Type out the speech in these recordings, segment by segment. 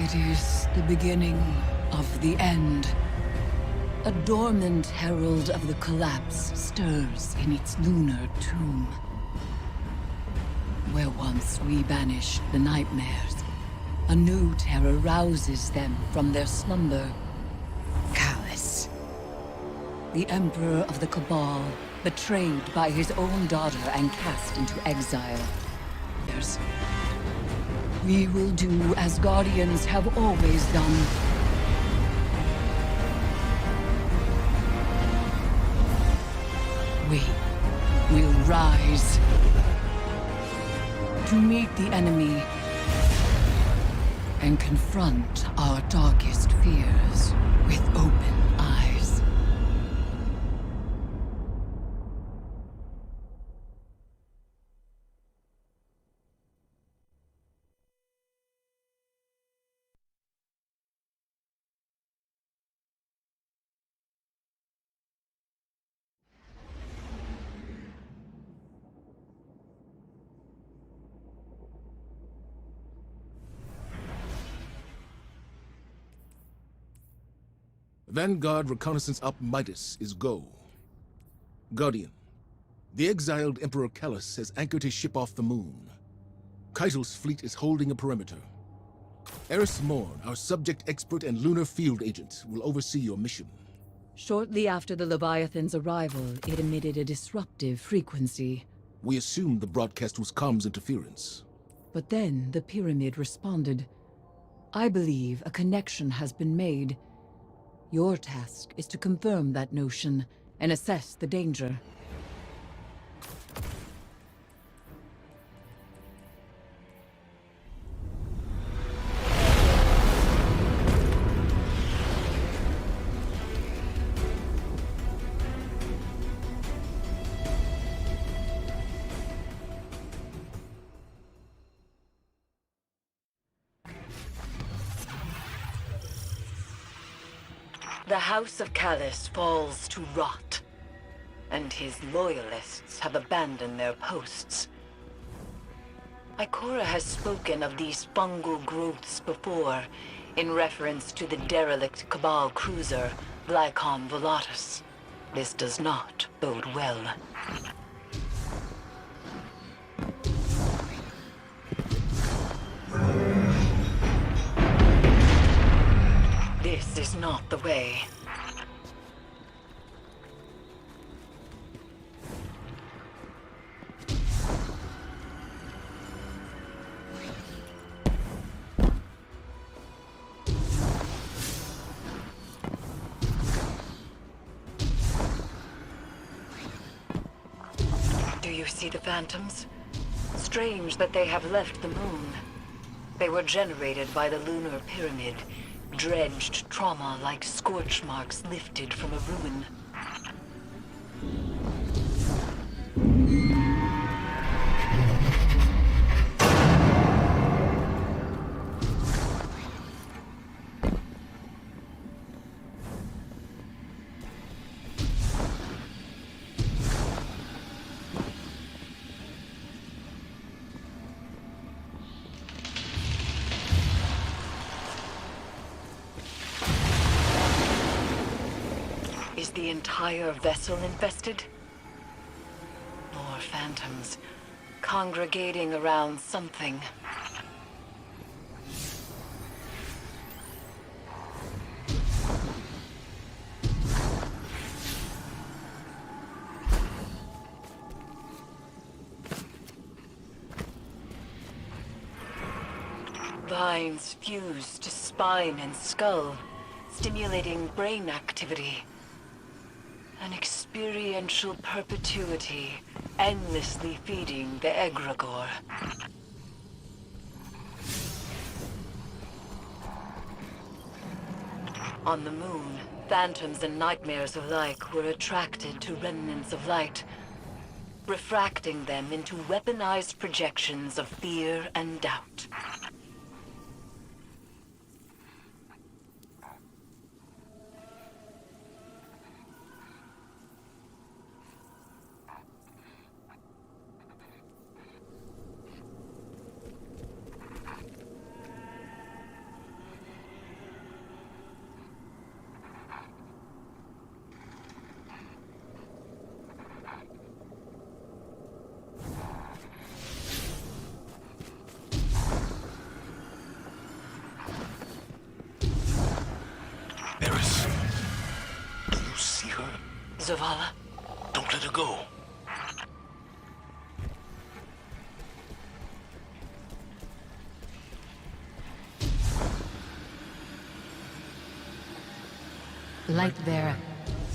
It is the beginning of the end. A dormant herald of the collapse stirs in its lunar tomb. Where once we banished the nightmares, a new terror rouses them from their slumber. Callus, the Emperor of the Cabal, betrayed by his own daughter and cast into exile. We will do as Guardians have always done. We will rise to meet the enemy and confront our darkest fears with open eyes. Vanguard reconnaissance up Midas is go. Guardian, the exiled Emperor Callus has anchored his ship off the moon. Keitel's fleet is holding a perimeter. Eris Morn, our subject expert and lunar field agent, will oversee your mission. Shortly after the Leviathan's arrival, it emitted a disruptive frequency. We assumed the broadcast was comms interference. But then the pyramid responded. I believe a connection has been made. Your task is to confirm that notion and assess the danger. The House of Callus falls to rot, and his loyalists have abandoned their posts. Ikora has spoken of these fungal growths before, in reference to the derelict Cabal cruiser, Glycon Volatus. This does not bode well. This is not the way. Do you see the phantoms? Strange that they have left the moon. They were generated by the lunar pyramid. Dredged trauma like scorch marks lifted from a ruin. Is the entire vessel infested? More phantoms, congregating around something. Vines fuse to spine and skull, stimulating brain activity. An experiential perpetuity, endlessly feeding the egregore. On the moon, phantoms and nightmares alike were attracted to remnants of light, refracting them into weaponized projections of fear and doubt. Zavala? Don't let her go. Lightbearer,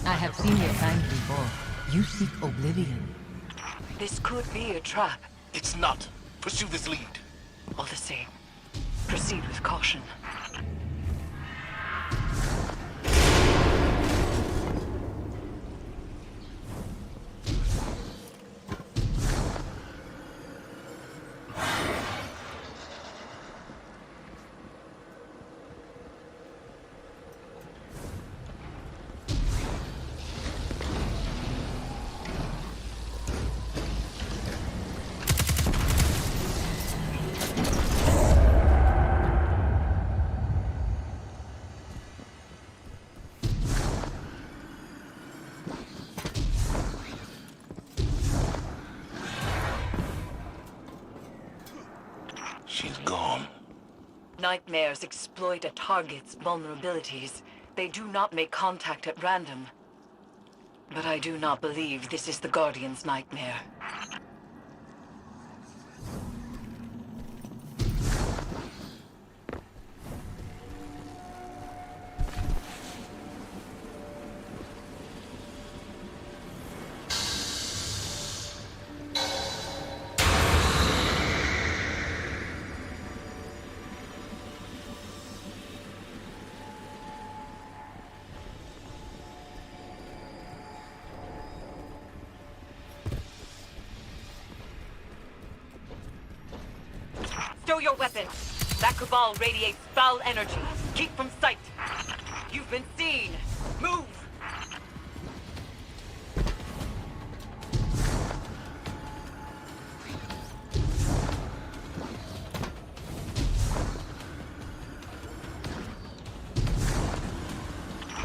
I have seen your kind before. You seek oblivion. This could be a trap. It's not. Pursue this lead. All the same, proceed with caution. She's gone. Nightmares exploit a target's vulnerabilities. They do not make contact at random. But I do not believe this is the Guardian's nightmare. Stow your weapon! That Cabal radiates foul energy. Keep from sight! You've been seen! Move!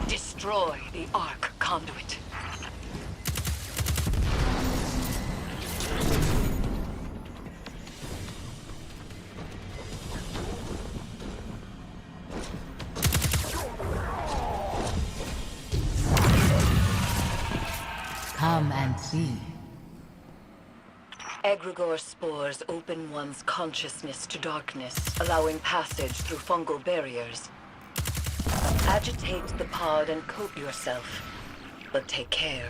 Destroy the Arc conduit. Come and see. Egregore spores open one's consciousness to darkness, allowing passage through fungal barriers. Agitate the pod and coat yourself, but take care.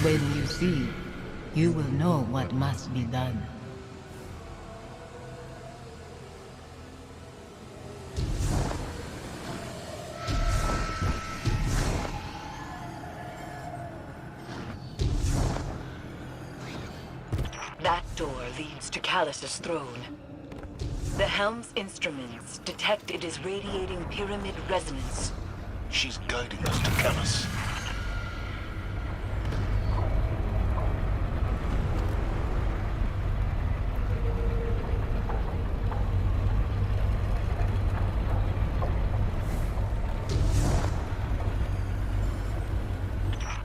When you see, you will know what must be done. That door leads to Callus's throne. The helm's instruments detect it is radiating pyramid resonance. She's guiding us to Callus.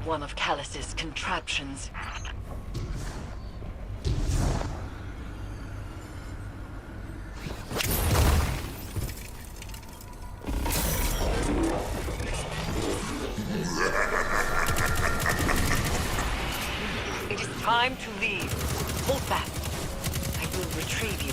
One of Callus's contraptions. It is time to leave. Hold fast. I will retrieve you.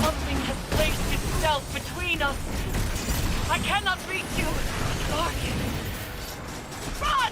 Something has placed itself between us. I cannot reach you. Guardian. Run!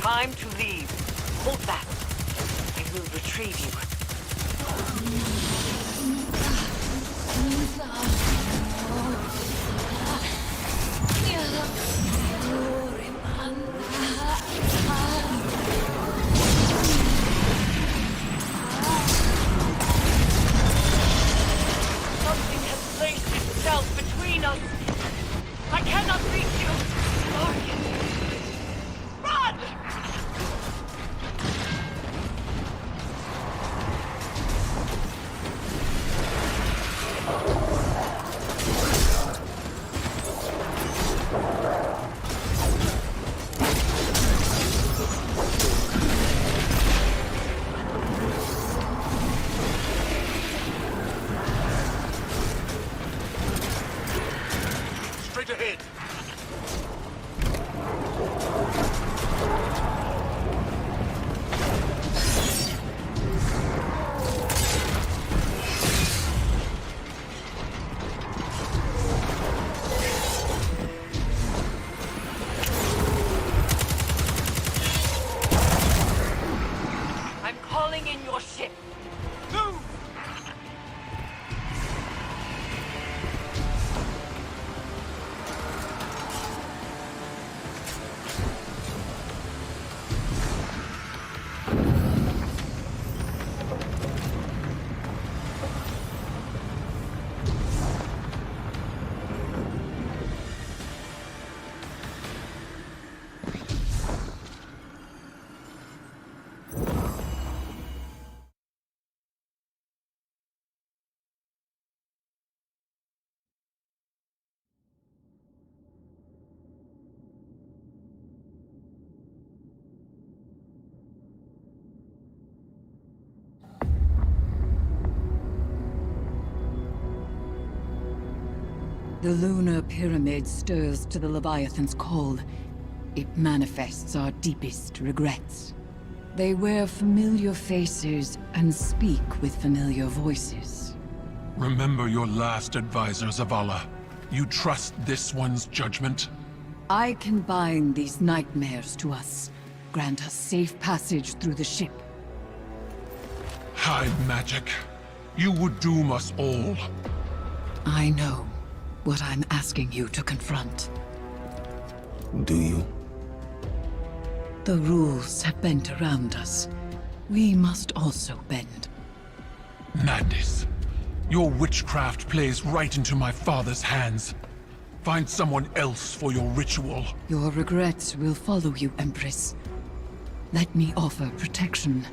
Time to leave. Hold that. I will retrieve you. Something has placed itself between us. I cannot reach you. Guardian. Run! Straight ahead. I'm calling in your ship. Move! The lunar pyramid stirs to the Leviathan's call. It manifests our deepest regrets. They wear familiar faces and speak with familiar voices. Remember your last advisor, Zavala. You trust this one's judgment? I can bind these nightmares to us, grant us safe passage through the ship. High magic. You would doom us all. I know what I'm asking you to confront. Do you? The rules have bent around us. We must also bend. Madness. Your witchcraft plays right into my father's hands. Find someone else for your ritual. Your regrets will follow you, Empress. Let me offer protection.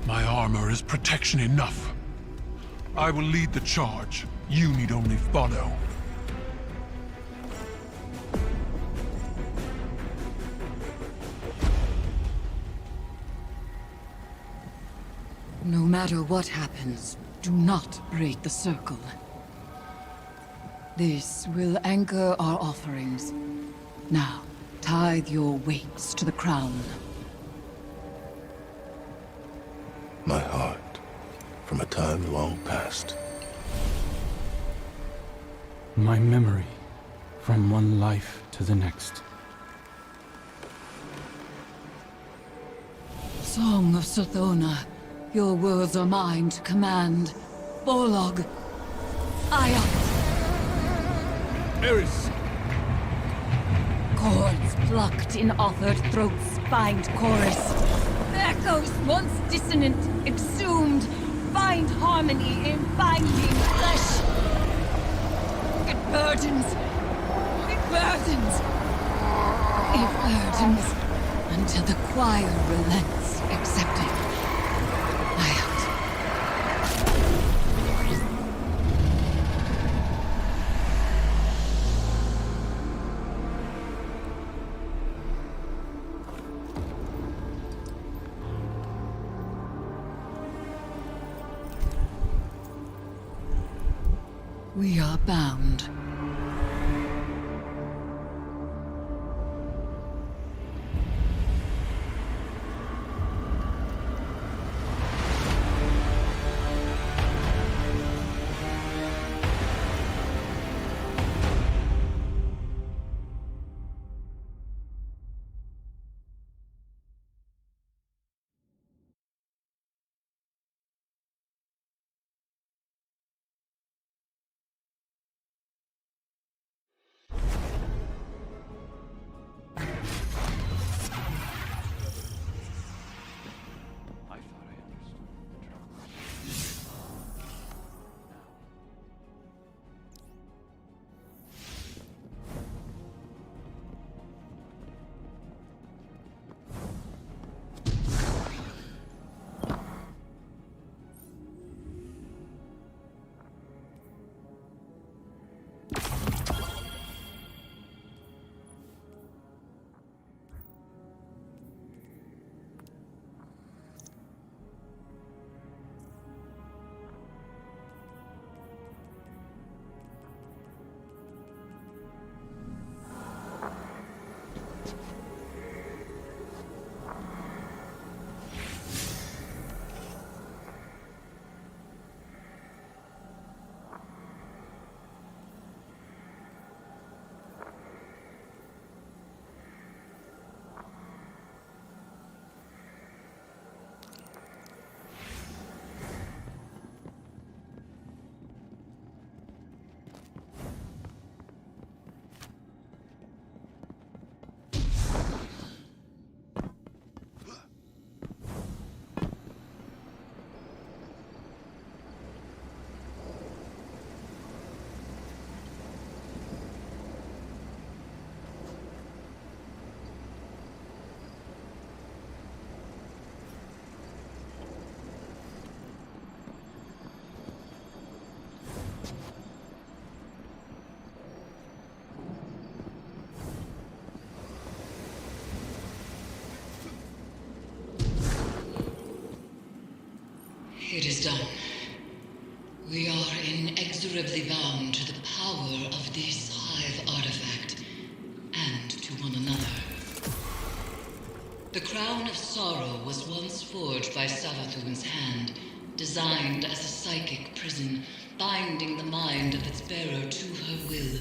My armor is protection enough. I will lead the charge. You need only follow. No matter what happens, do not break the circle. This will anchor our offerings. Now, tithe your weights to the crown. My heart, from a time long past. My memory, from one life to the next. Song of Sothona, your words are mine to command. Borlog, Ion. Eris! Chords plucked in authored throats bind chorus. Echoes once dissonant, exhumed, find harmony in binding flesh. It burdens. It burdens. It burdens until the choir relents, accepting. We are bound. It is done. We are inexorably bound to the power of this hive artifact, and to one another. The Crown of Sorrow was once forged by Savathun's hand, designed as a psychic prison, binding the mind of its bearer to her will.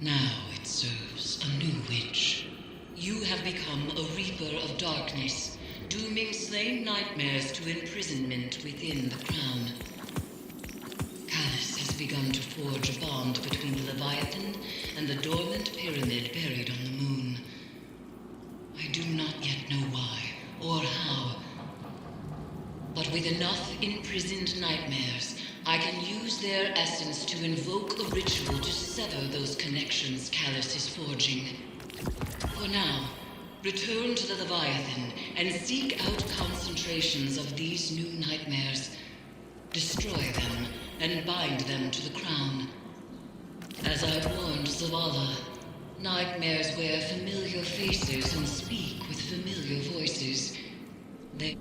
Now it serves a new witch. You have become a reaper of darkness, dooming slain nightmares to imprisonment within the crown. Callus has begun to forge a bond between the Leviathan and the dormant pyramid buried on the moon. I do not yet know why or how, but with enough imprisoned nightmares, I can use their essence to invoke a ritual to sever those connections Callus is forging. For now, return to the Leviathan and seek out concentrations of these new nightmares. Destroy them and bind them to the crown. As I warned Zavala, nightmares wear familiar faces and speak with familiar voices. They